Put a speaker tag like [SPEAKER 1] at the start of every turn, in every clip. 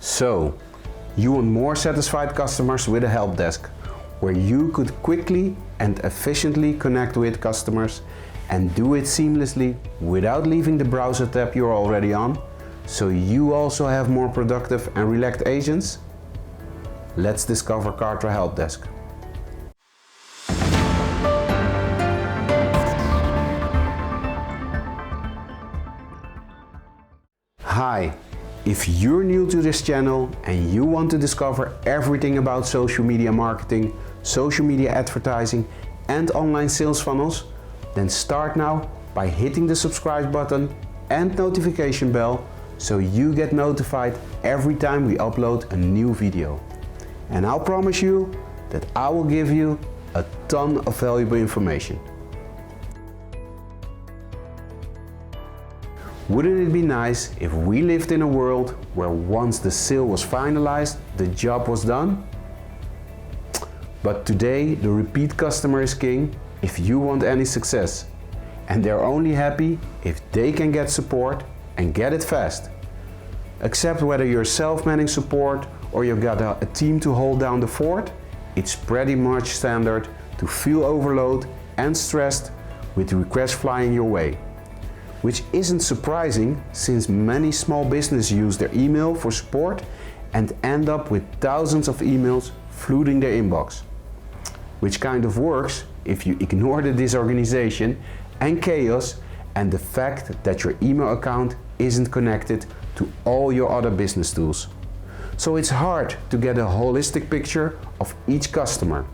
[SPEAKER 1] So, you want more satisfied customers with a help desk, where you could quickly and efficiently connect with customers and do it seamlessly without leaving the browser tab you're already on, so you also have more productive and relaxed agents? Let's discover Kartra Helpdesk. Hi, if you're new to this channel and you want to discover everything about social media marketing, social media advertising and online sales funnels, then start now by hitting the subscribe button and notification bell so you get notified every time we upload a new video. And I'll promise you that I will give you a ton of valuable information. Wouldn't it be nice if we lived in a world where once the sale was finalized, the job was done? But today the repeat customer is king if you want any success. And they're only happy if they can get support and get it fast. Except whether you're self-managing support or you've got a team to hold down the fort, it's pretty much standard to feel overloaded and stressed with requests flying your way. Which isn't surprising since many small businesses use their email for support and end up with thousands of emails flooding their inbox. Which kind of works if you ignore the disorganization and chaos and the fact that your email account isn't connected to all your other business tools. So it's hard to get a holistic picture of each customer.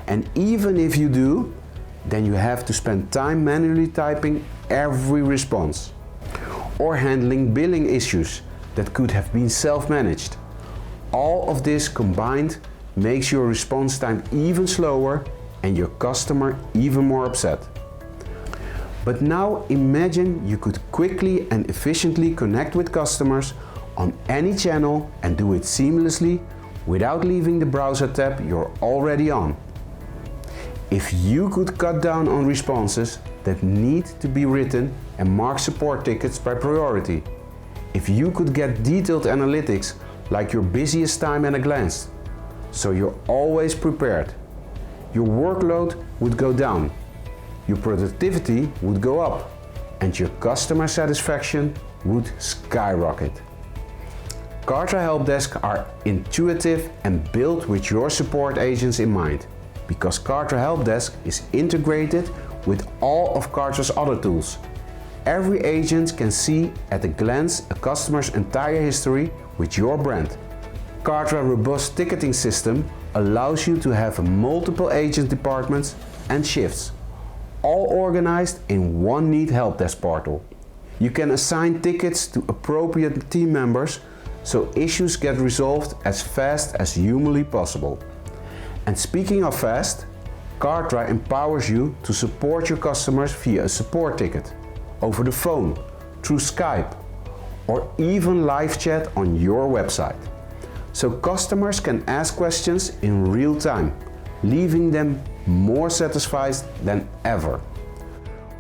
[SPEAKER 1] And even if you do, then you have to spend time manually typing every response or handling billing issues that could have been self-managed. All of this combined makes your response time even slower and your customer even more upset. But now imagine you could quickly and efficiently connect with customers on any channel and do it seamlessly without leaving the browser tab you're already on. If you could cut down on responses that need to be written and mark support tickets by priority. If you could get detailed analytics like your busiest time at a glance, so you're always prepared. Your workload would go down, your productivity would go up, and your customer satisfaction would skyrocket. Kartra Helpdesk are intuitive and built with your support agents in mind, because Kartra Helpdesk is integrated with all of Kartra's other tools. Every agent can see at a glance a customer's entire history with your brand. Kartra robust ticketing system allows you to have multiple agent departments and shifts, all organized in one neat helpdesk portal. You can assign tickets to appropriate team members so issues get resolved as fast as humanly possible. And speaking of fast, Kartra empowers you to support your customers via a support ticket, over the phone, through Skype, or even live chat on your website. So customers can ask questions in real time, leaving them more satisfied than ever.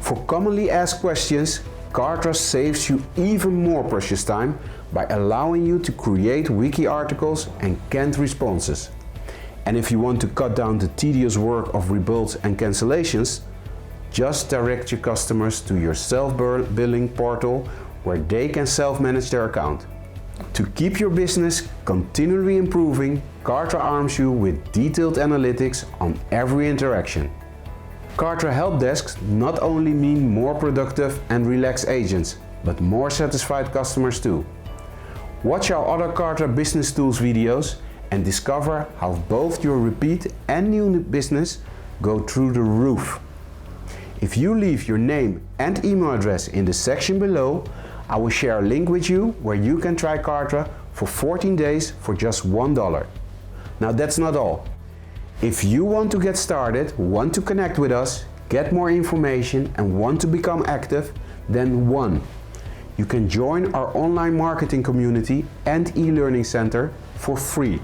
[SPEAKER 1] For commonly asked questions, Kartra saves you even more precious time by allowing you to create wiki articles and canned responses. And if you want to cut down the tedious work of rebuilds and cancellations, just direct your customers to your self-billing portal where they can self-manage their account. To keep your business continually improving, Kartra arms you with detailed analytics on every interaction. Kartra Helpdesks not only mean more productive and relaxed agents, but more satisfied customers too. Watch our other Kartra Business Tools videos and discover how both your repeat and new business go through the roof. If you leave your name and email address in the section below, I will share a link with you where you can try Kartra for 14 days for just $1. Now that's not all. If you want to get started, want to connect with us, get more information and want to become active, then 1. You can join our online marketing community and e-learning center for free,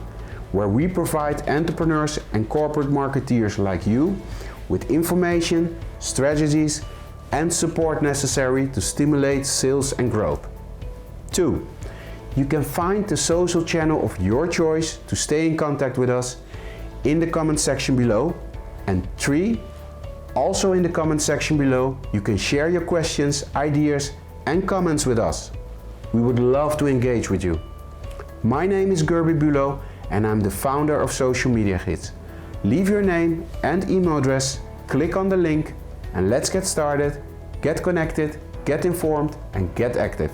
[SPEAKER 1] where we provide entrepreneurs and corporate marketeers like you with information, strategies and support necessary to stimulate sales and growth. 2. You can find the social channel of your choice to stay in contact with us in the comment section below. And 3, also in the comment section below, you can share your questions, ideas and comments with us. We would love to engage with you. My name is Gerby Bulow and I'm the founder of Social Media Gids. Leave your name and email address, click on the link and let's get started, get connected, get informed and get active.